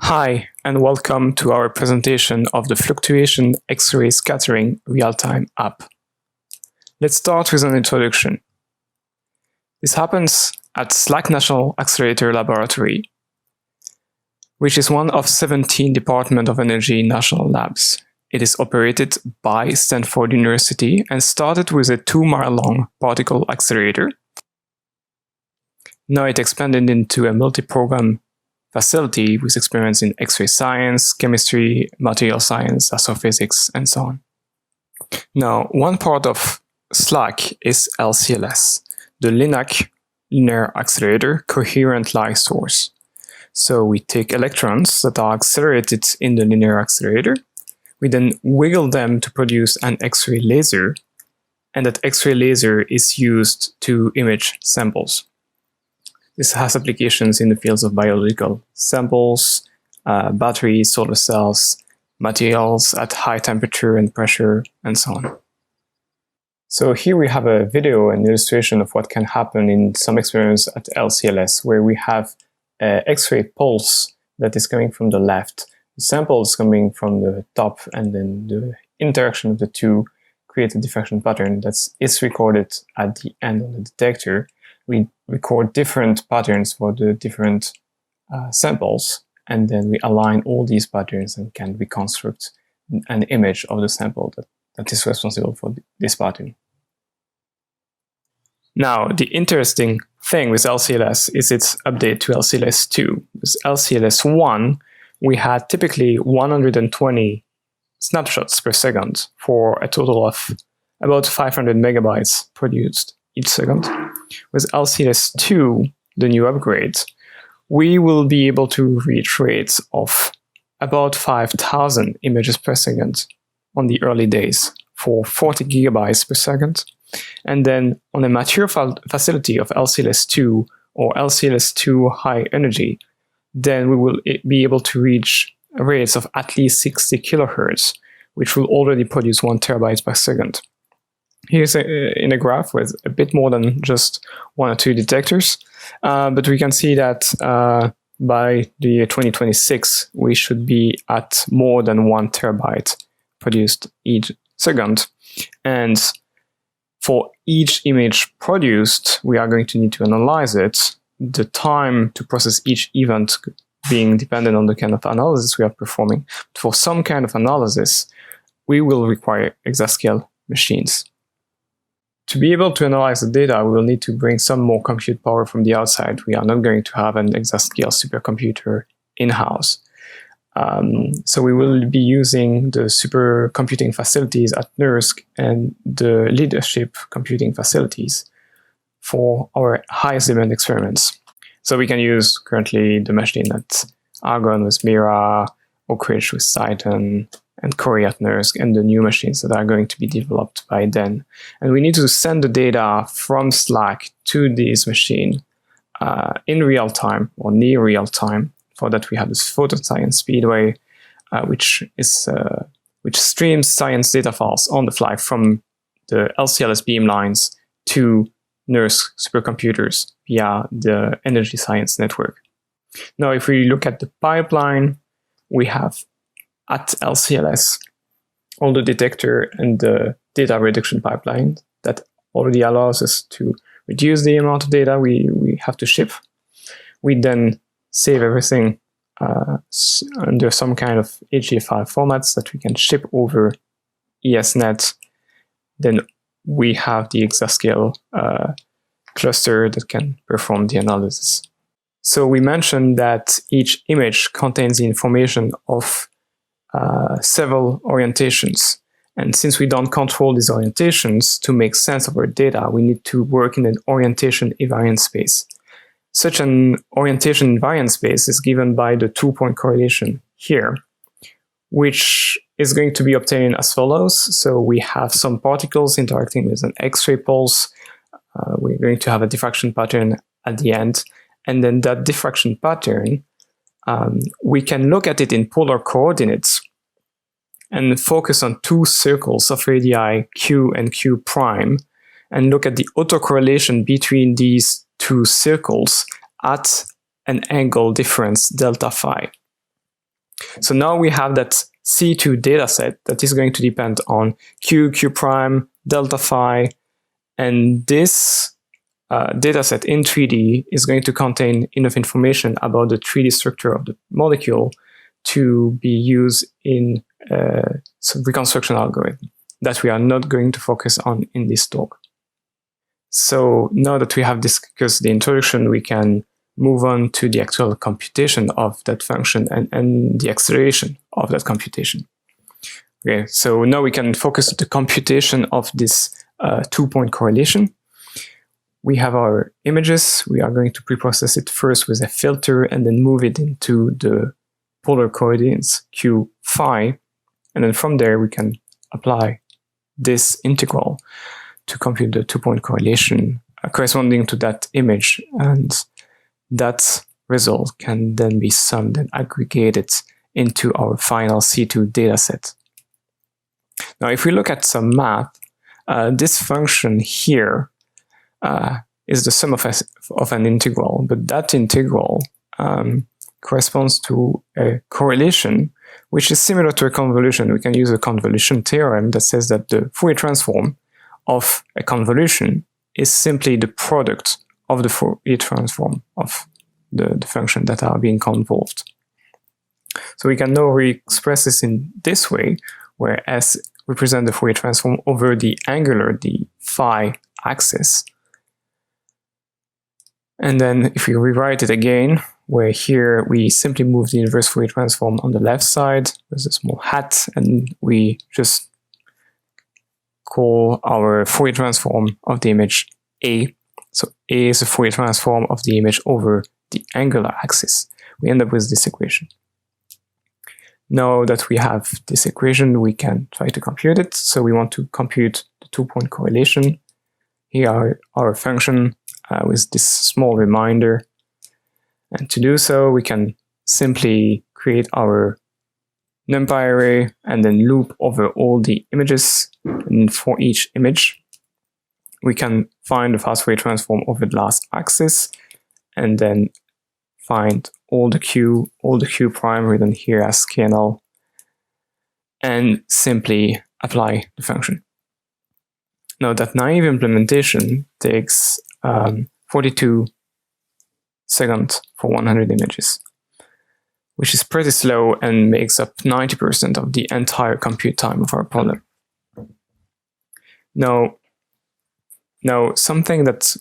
Hi, and welcome to our presentation of the Fluctuation X-ray Scattering real-time app. Let's start with an introduction. This happens at SLAC National Accelerator Laboratory, which is one of 17 Department of Energy national labs. It is operated by Stanford University and started with a 2-mile-long particle accelerator. Now it expanded into a multi-program facility with experience in X-ray science, chemistry, material science, astrophysics, and so on. Now, one part of SLAC is LCLS, the Linac Coherent Light Source. So we take electrons that are accelerated in the linear accelerator, we then wiggle them to produce an X-ray laser, and that X-ray laser is used to image samples. This has applications in the fields of biological samples, batteries, solar cells, materials at high temperature and pressure, and so on. So here we have a video and illustration of what can happen in some experiments at LCLS, where we have an X-ray pulse that is coming from the left. The sample is coming from the top, and then the interaction of the two creates a diffraction pattern that is recorded at the end of the detector. We record different patterns for the different samples, and then we align all these patterns and can reconstruct an image of the sample that is responsible for this pattern. Now, the interesting thing with LCLS is its update to LCLS-II. With LCLS-I, we had typically 120 snapshots per second for a total of about 500 megabytes produced each second. With LCLS-II, the new upgrade, we will be able to reach rates of about 5,000 images per second on the early days for 40 gigabytes per second. And then on a mature facility of LCLS-II or LCLS-II high energy, then we will be able to reach rates of at least 60 kilohertz, which will already produce 1 terabyte per second. Here's in a graph with a bit more than just 1 or 2 detectors, but we can see that by the year 2026, we should be at more than 1 terabyte produced each second. And for each image produced, we are going to need to analyze it, the time to process each event being dependent on the kind of analysis we are performing. For some kind of analysis, we will require Exascale machines. To be able to analyze the data, we will need to bring some more compute power from the outside. We are not going to have an Exascale supercomputer in-house. So we will be using the supercomputing facilities at NERSC and the leadership computing facilities for our highest demand experiments. So we can use currently the machine at Argonne with Mira, Oak Ridge with Cyton, and Corey at NERSC, and the new machines that are going to be developed by then. And we need to send the data from SLAC to this machine in real time or near real time. For that, we have this Photon Science Speedway, which streams science data files on the fly from the LCLS beamlines to NERSC supercomputers via the Energy Science Network. Now, if we look at the pipeline, we have at LCLS all the detector and the data reduction pipeline that already allows us to reduce the amount of data we have to ship. We then save everything under some kind of HDF file formats that we can ship over ESNet. Then we have the Exascale cluster that can perform the analysis. So we mentioned that each image contains the information of several orientations. And since we don't control these orientations, to make sense of our data, we need to work in an orientation invariant space. Such an orientation invariant space is given by the 2-point correlation here, which is going to be obtained as follows. So we have some particles interacting with an X-ray pulse. We're going to have a diffraction pattern at the end. And then that diffraction pattern, we can look at it in polar coordinates and focus on 2 circles of radii Q and Q prime, and look at the autocorrelation between these 2 circles at an angle difference delta phi. So now we have that C2 dataset that is going to depend on Q, Q prime, delta phi, and this dataset in 3D is going to contain enough information about the 3D structure of the molecule to be used in some reconstruction algorithm that we are not going to focus on in this talk. So now that we have discussed the introduction, we can move on to the actual computation of that function and the acceleration of that computation. Okay, so now we can focus on the computation of this two-point correlation. We have our images. We are going to preprocess it first with a filter and then move it into the polar coordinates q phi. And then from there, we can apply this integral to compute the two-point correlation corresponding to that image. And that result can then be summed and aggregated into our final C2 dataset. Now, if we look at some math, this function here is the sum of an integral, but that integral corresponds to a correlation which is similar to a convolution. We can use a convolution theorem that says that the Fourier transform of a convolution is simply the product of the Fourier transform of the function that are being convolved. So we can now re-express this in this way, where S represents the Fourier transform over the angular, the phi axis. And then if we rewrite it again, where here we simply move the inverse Fourier transform on the left side with a small hat, and we just call our Fourier transform of the image A. So A is the Fourier transform of the image over the angular axis. We end up with this equation. Now that we have this equation, we can try to compute it. So we want to compute the two-point correlation. Here are our function with this small reminder. And to do so, we can simply create our NumPy array and then loop over all the images. And for each image, we can find the fast Fourier transform over the last axis and then find all the Q prime written here as KNL and simply apply the function. Now that naive implementation takes 42 seconds for 100 images, which is pretty slow and makes up 90% of the entire compute time of our problem. Now something that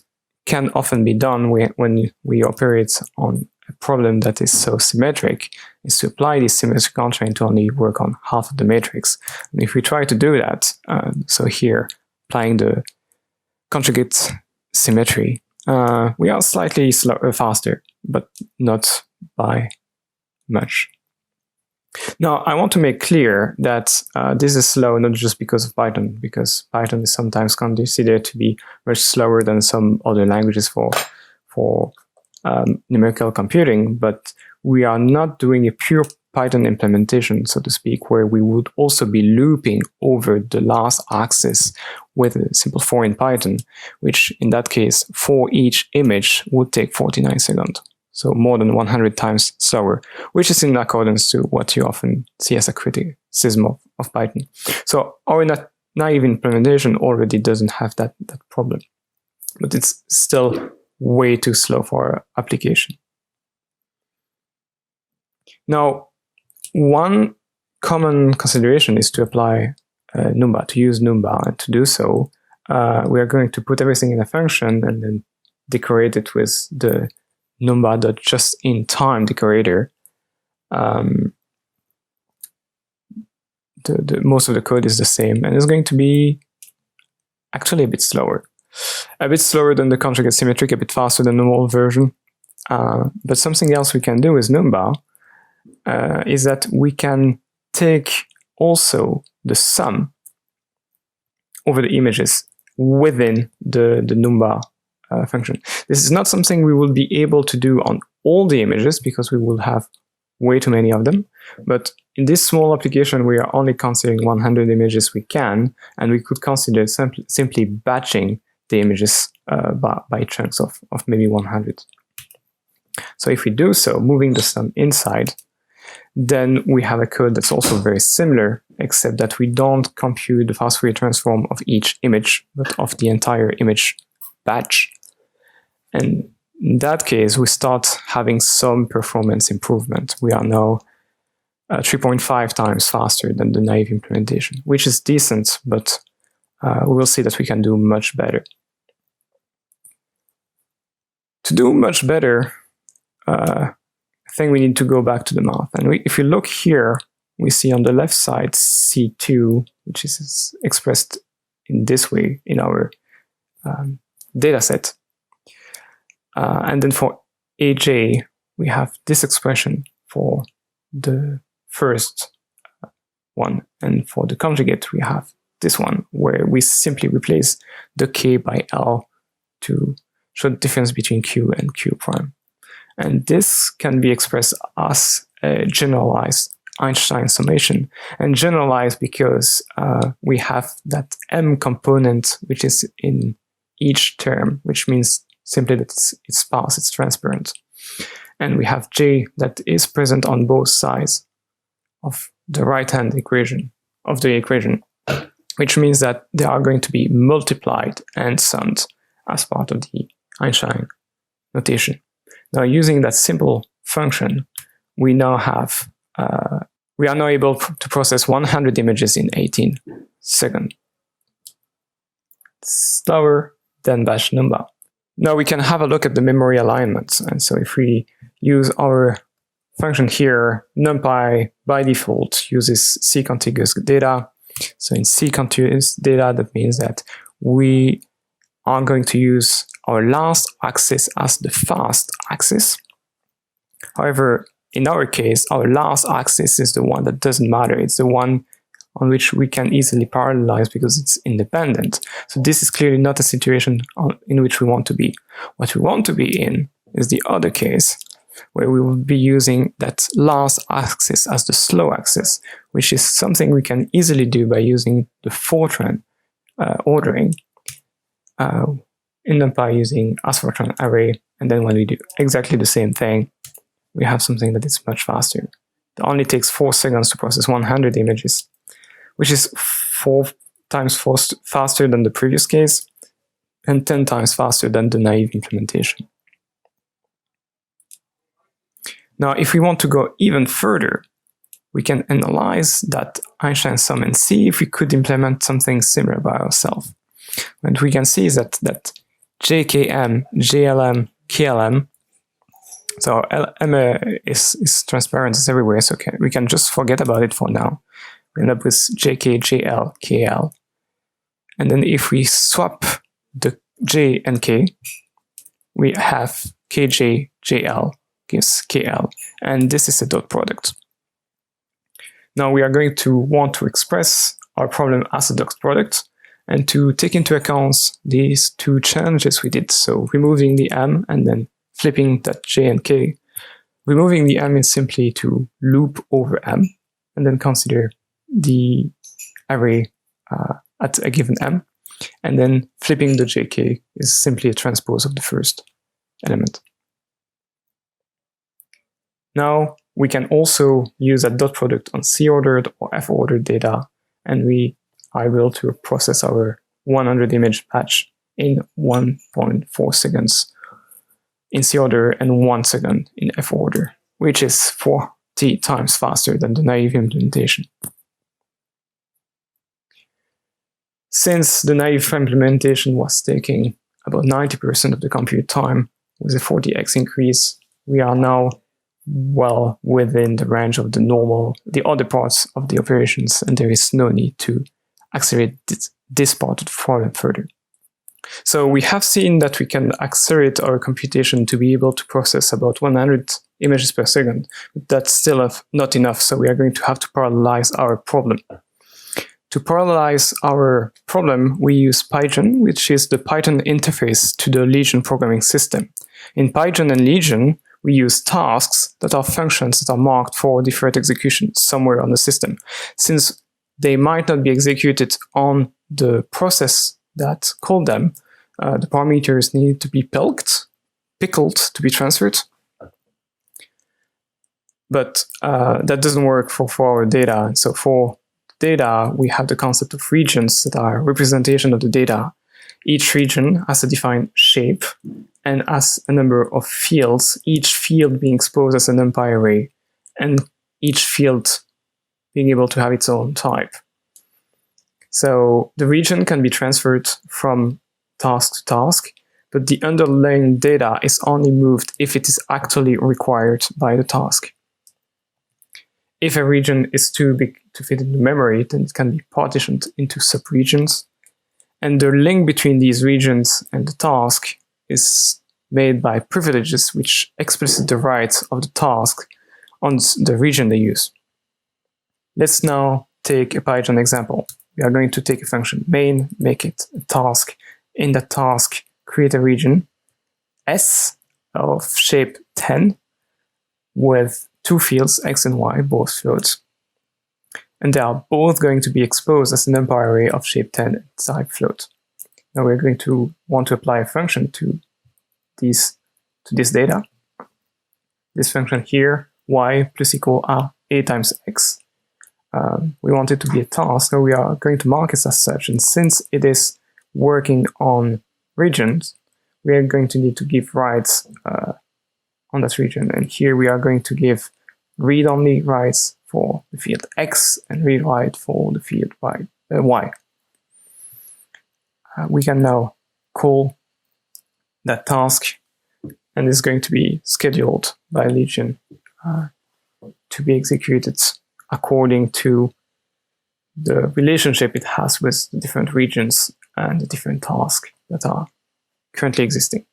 can often be done when we operate on a problem that is so symmetric is to apply this symmetric constraint to only work on half of the matrix. And if we try to do that, so here, applying the conjugate symmetry, we are slightly faster, but not by much. Now, I want to make clear that this is slow not just because of Python, because Python is sometimes considered to be much slower than some other languages for numerical computing, but we are not doing a pure Python implementation, so to speak, where we would also be looping over the last axis with a simple for in Python, which in that case, for each image would take 49 seconds. So more than 100 times slower, which is in accordance to what you often see as a criticism of Python. So our naive implementation already doesn't have that problem, but it's still way too slow for our application. Now, one common consideration is to apply Numba, to use Numba, and to do so, we are going to put everything in a function and then decorate it with the Numba.JustInTime decorator. Most of the code is the same, and it's going to be actually a bit slower than the conjugate symmetric, a bit faster than the normal version. But something else we can do with Numba is that we can take also the sum over the images within the Numba function. This is not something we will be able to do on all the images because we will have way too many of them. But in this small application, we are only considering 100 images we can, and we could consider simply batching the images by chunks of maybe 100. So if we do so, moving the sum inside, then we have a code that's also very similar, except that we don't compute the fast Fourier transform of each image, but of the entire image batch. And in that case, we start having some performance improvement. We are now 3.5 times faster than the naive implementation, which is decent, but we will see that we can do much better. To do much better, I think we need to go back to the math. And if you look here, we see on the left side C2, which is expressed in this way in our data set. And then for AJ, we have this expression for the first one. And for the conjugate, we have this one, where we simply replace the K by L to show the difference between Q and Q prime. And this can be expressed as a generalized Einstein summation, and generalized because we have that M component which is in each term, which means simply that it's sparse, it's transparent. And we have J that is present on both sides of the right-hand equation, which means that they are going to be multiplied and summed as part of the Einstein notation. Now, using that simple function, we now have we are now able to process 100 images in 18 seconds. Slower than batch Numba. Now we can have a look at the memory alignment. And so if we use our function here, NumPy by default uses C-contiguous data. So in C-contiguous data, that means that we are going to use our last axis as the fast axis. However, in our case, our last axis is the one that doesn't matter. It's the one on which we can easily parallelize because it's independent. So this is clearly not a situation in which we want to be. What we want to be in is the other case, where we will be using that last axis as the slow axis, which is something we can easily do by using the Fortran ordering in NumPy using as-Fortran array. And then when we do exactly the same thing, we have something that is much faster. It only takes 4 seconds to process 100 images, which is 4 times faster than the previous case and 10 times faster than the naive implementation. Now, if we want to go even further, we can analyze that Einstein sum and see if we could implement something similar by ourselves. What we can see is that JKM, JLM, KLM, so M is transparent, it's everywhere, so we can just forget about it for now. We end up with JK, JL, KL. And then if we swap the J and K, we have KJ, JL gives KL, and this is a dot product. Now we are going to want to express our problem as a dot product and to take into account these two changes we did. So removing the M and then flipping that J and K. Removing the M is simply to loop over M and then consider the array at a given M. And then flipping the JK is simply a transpose of the first element. Now we can also use a dot product on C-ordered or F-ordered data, and we are able to process our 100 image batch in 1.4 seconds in C-order and 1 second in F-order, which is 40 times faster than the naive implementation. Since the naive implementation was taking about 90% of the compute time with a 40x increase, we are now well within the range of the other parts of the operations, and there is no need to accelerate this part of the problem further. So we have seen that we can accelerate our computation to be able to process about 100 images per second, but that's still not enough, so we are going to have to parallelize our problem. To parallelize our problem, we use Pygion, which is the Python interface to the Legion programming system. In Pygion and Legion, we use tasks that are functions that are marked for deferred execution somewhere on the system. Since they might not be executed on the process that called them, the parameters need to be pickled to be transferred. But that doesn't work for our data. So for data, we have the concept of regions that are representation of the data. Each region has a defined shape and has a number of fields, each field being exposed as an NumPy array, and each field being able to have its own type. So the region can be transferred from task to task, but the underlying data is only moved if it is actually required by the task. If a region is too big to fit into memory, then it can be partitioned into subregions. And the link between these regions and the task is made by privileges which explicit the rights of the task on the region they use. Let's now take a Pygion example. We are going to take a function main, make it a task. In that task, create a region S of shape 10 with two fields, x and y, both floats. And they are both going to be exposed as an NumPy array of shape 10 type float. Now we're going to want to apply a function to this data. This function here, y plus equal a times x. We want it to be a task, so we are going to mark it as such. And since it is working on regions, we are going to need to give rights on that region. And here we are going to give read-only rights for the field x and read-write for the field y. We can now call that task, and it's going to be scheduled by Legion to be executed according to the relationship it has with the different regions and the different tasks that are currently existing.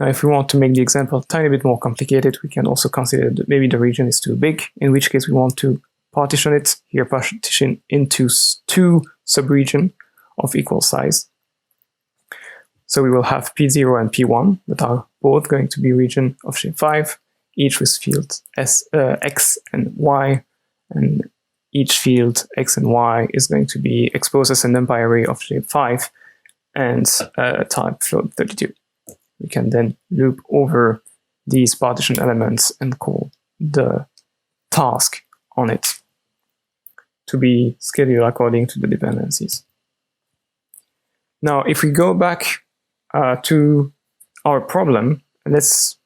Now, if we want to make the example a tiny bit more complicated, we can also consider that maybe the region is too big, in which case we want to partition it, here partition into two subregions of equal size. So we will have P0 and P1 that are both going to be region of shape 5, each with fields x and y, and each field x and y is going to be exposed as a NumPy array of shape 5 and type float 32. We can then loop over these partition elements and call the task on it to be scheduled according to the dependencies. Now, if we go back to our problem, let's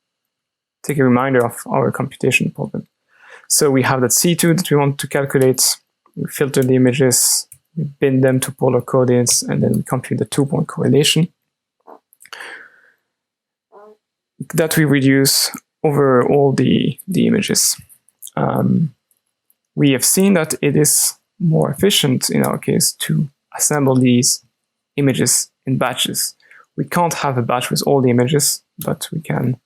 take a reminder of our computation problem. So we have that C2 that we want to calculate. We filter the images, we bin them to polar coordinates, and then we compute the two-point correlation that we reduce over all the images. We have seen that it is more efficient in our case to assemble these images in batches. We can't have a batch with all the images, but we can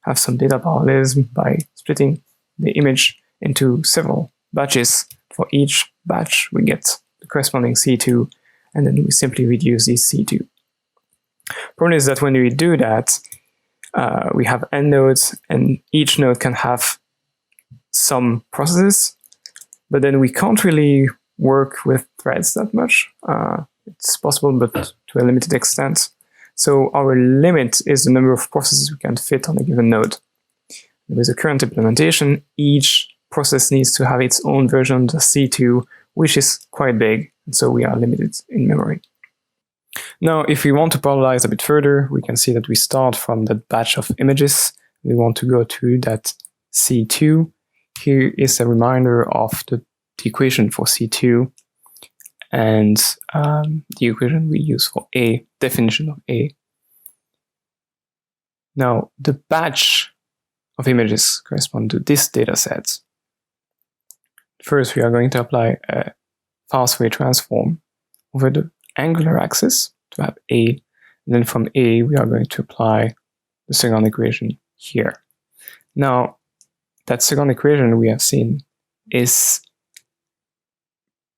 have some data parallelism by splitting the image into several batches. For each batch, we get the corresponding C2, and then we simply reduce these C2. Problem is that when we do that, we have n nodes, and each node can have some processes, but then we can't really work with threads that much. It's possible, but to a limited extent. So our limit is the number of processes we can fit on a given node. With the current implementation, each process needs to have its own version of the C2, which is quite big, and so we are limited in memory. Now, if we want to parallelize a bit further, we can see that we start from that batch of images. We want to go to that C2. Here is a reminder of the equation for C2 and the equation we use for A, definition of A. Now, the batch of images correspond to this data set. First, we are going to apply a fast Fourier transform over the angular axis to have A, and then from A, we are going to apply the second equation here. Now, that second equation we have seen is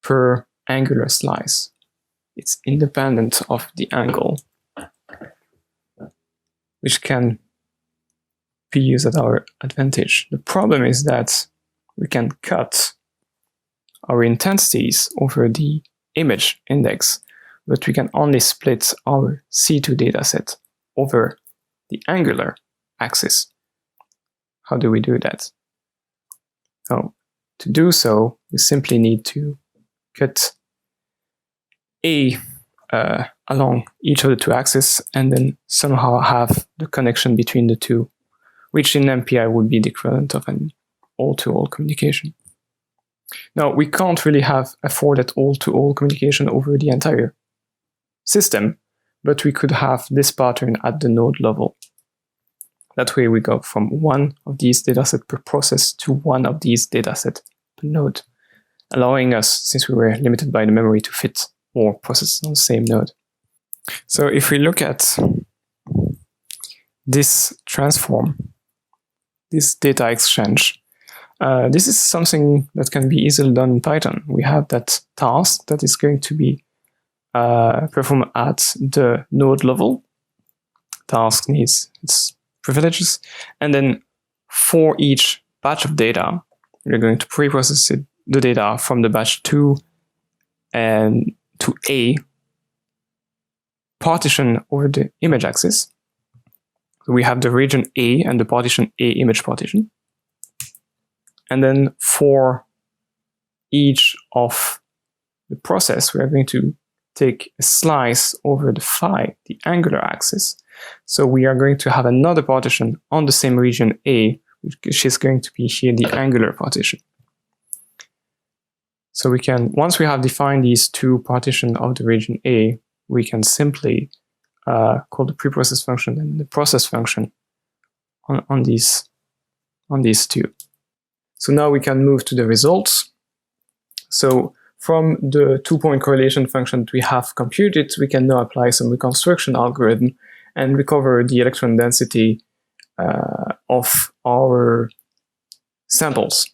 per angular slice. It's independent of the angle, which can be used at our advantage. The problem is that we can cut our intensities over the image index, but we can only split our C2 dataset over the angular axis. How do we do that? So to do so, we simply need to cut A along each of the two axes and then somehow have the connection between the two, which in MPI would be the equivalent of an all-to-all communication. Now, we can't really afford that all-to-all communication over the entire system, but we could have this pattern at the node level. That way we go from one of these datasets per process to one of these datasets per node, allowing us, since we were limited by the memory, to fit more processes on the same node. So if we look at this transform, this data exchange, this is something that can be easily done in Python. We have that task that is going to be performed at the node level. Task needs its privileges, and then for each batch of data, we're going to pre-process the data from the batch 2 and to A, partition over the image axis. So we have the region A and the partition A image partition. And then for each of the process, we are going to take a slice over the phi, the angular axis. So we are going to have another partition on the same region A, which is going to be here the angular partition. So we can, once we have defined these two partitions of the region A, we can simply call the preprocess function and the process function on these two. So now we can move to the results. So from the two-point correlation function that we have computed, we can now apply some reconstruction algorithm and recover the electron density of our samples.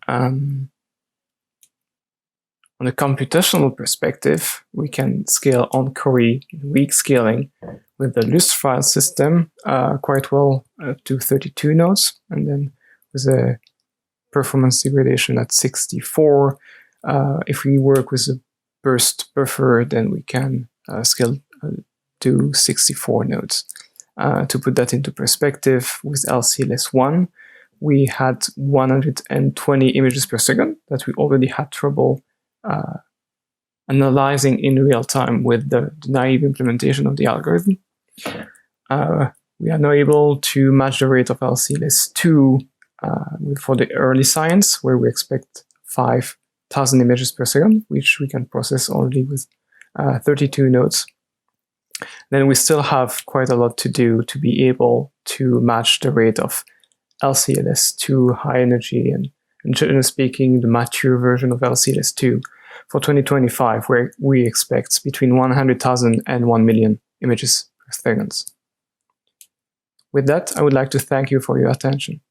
On a computational perspective, we can scale on Curie weak scaling with the Lust system quite well to 32 nodes, and then with a performance degradation at 64. If we work with a burst buffer, then we can scale to 64 nodes. To put that into perspective, with LCLS-I, we had 120 images per second that we already had trouble analyzing in real time with the naive implementation of the algorithm. We are now able to match the rate of LCLS-II for the early science, where we expect 5,000 images per second, which we can process only with 32 nodes. Then we still have quite a lot to do to be able to match the rate of LCLS-II high energy and generally speaking, the mature version of LCLS-II for 2025, where we expect between 100,000 and 1 million images per second. With that, I would like to thank you for your attention.